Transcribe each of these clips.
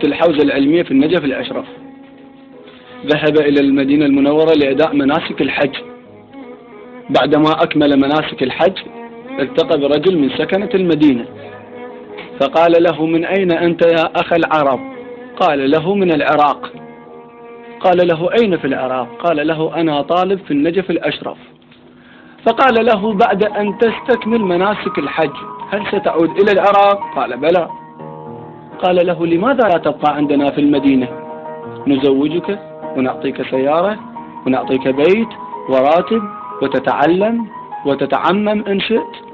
الحوزة العلمية في النجف الأشرف. ذهب إلى المدينة المنورة لأداء مناسك الحج. بعدما أكمل مناسك الحج التقى برجل من سكنة المدينة، فقال له: من أين أنت يا أخ العرب؟ قال له: من العراق. قال له: أين في العراق؟ قال له: أنا طالب في النجف الأشرف. فقال له: بعد أن تستكمل مناسك الحج هل ستعود إلى العراق؟ قال: بلى. قال له: لماذا لا تبقى عندنا في المدينة؟ نزوجك ونعطيك سيارة ونعطيك بيت وراتب وتتعلم وتتعمم إن شئت.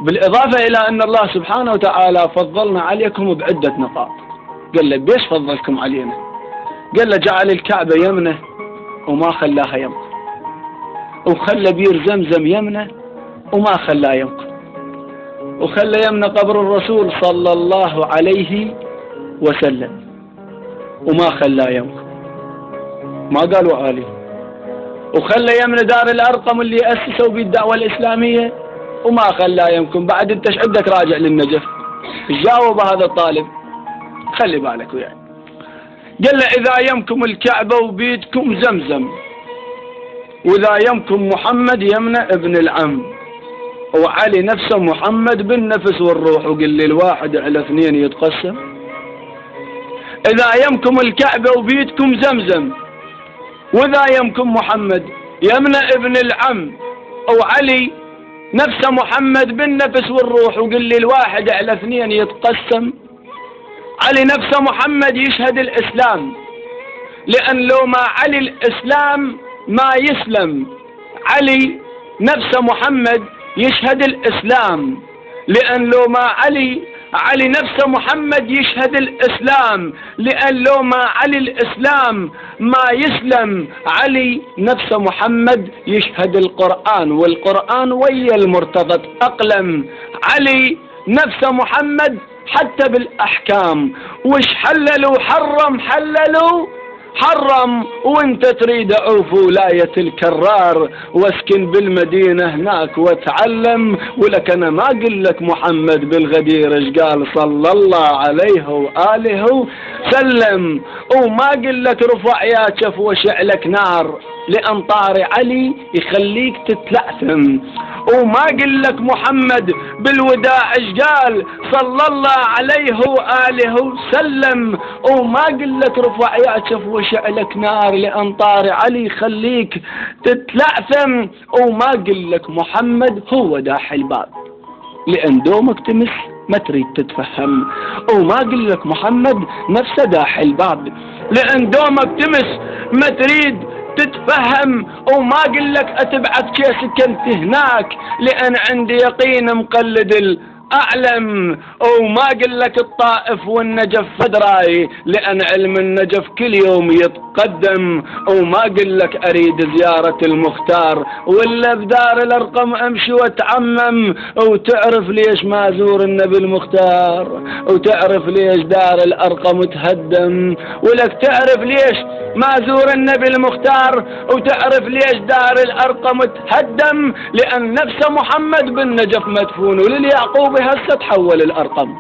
بالإضافة إلى أن الله سبحانه وتعالى فضلنا عليكم بعدة نقاط. قال له: بيش فضلكم علينا؟ قال له: جعل الكعبة يمنه وما خلاها يمكن، وخلى بير زمزم يمنه وما خلاه يمكن، وخلى يمنه قبر الرسول صلى الله عليه وسلم وما خلاه يمكن، ما قالوا آلي، وخلى يمنه دار الأرقم اللي أسسوا به الدعوة الإسلامية وما خلاه يمكن. بعد انت ايش عندك راجع للنجف؟ جاوب هذا الطالب، خلي بالك وياي. قال له: إذا يمكم الكعبة وبيدكم زمزم، وإذا يمكم محمد يمنى ابن العم، وعلي نفسه محمد بالنفس والروح، وقل لي الواحد على اثنين يتقسم. إذا يمكم الكعبة وبيدكم زمزم، وإذا يمكم محمد يمنى ابن العم، وعلي نفسه محمد بالنفس والروح، وقل لي الواحد على اثنين يتقسم. علي نفسه محمد يشهد الإسلام، لأن لو ما علي الإسلام ما يسلم. علي نفسه محمد يشهد الإسلام، لأن لو ما علي نفسه محمد يشهد الإسلام، لأن لو ما علي الإسلام ما يسلم. علي نفسه محمد يشهد القرآن، والقرآن ويا المرتبط أقلم. علي نفسه محمد حتى بالأحكام، وش حللوا حرم، وانت تريد عوف ولاية الكرار واسكن بالمدينة هناك واتعلم. ولك انا ما اقول لك محمد بالغدير ايش قال صلى الله عليه وآله سلم، وما اقول لك رفع يا شف وشعلك نار، لأن طاري علي يخليك تتلأثم. وما قل لك محمد بالوداع ايش قال صلى الله عليه وآله سلم، وما قل لك رفع يعشف وشعلك نار، لأن طاري علي يخليك تتلأثم. وما قل لك محمد هو داح الباب، لأن دومك تمس ما تريد تتفهم. وما قل لك محمد نفسه داح الباب، لأن دومك تمس ما تريد تتفهم. وما قل لك أتبعث كي سكنت هناك، لأن عندي يقين مقلد الأعلم. وما قل لك الطائف والنجف فدراي، لأن علم النجف كل يوم يتقدم. وما قل لك أريد زيارة المختار، ولا بدار الأرقم أمشي واتعمم. وتعرف ليش ما زور النبي المختار، وتعرف ليش دار الأرقم تهدم. ولك تعرف ليش ما زور النبي المختار، وتعرف ليش دار الأرقم تهدم، لأن نفس محمد بالنجف مدفون، ولليعقوب هسه تحول الأرقم.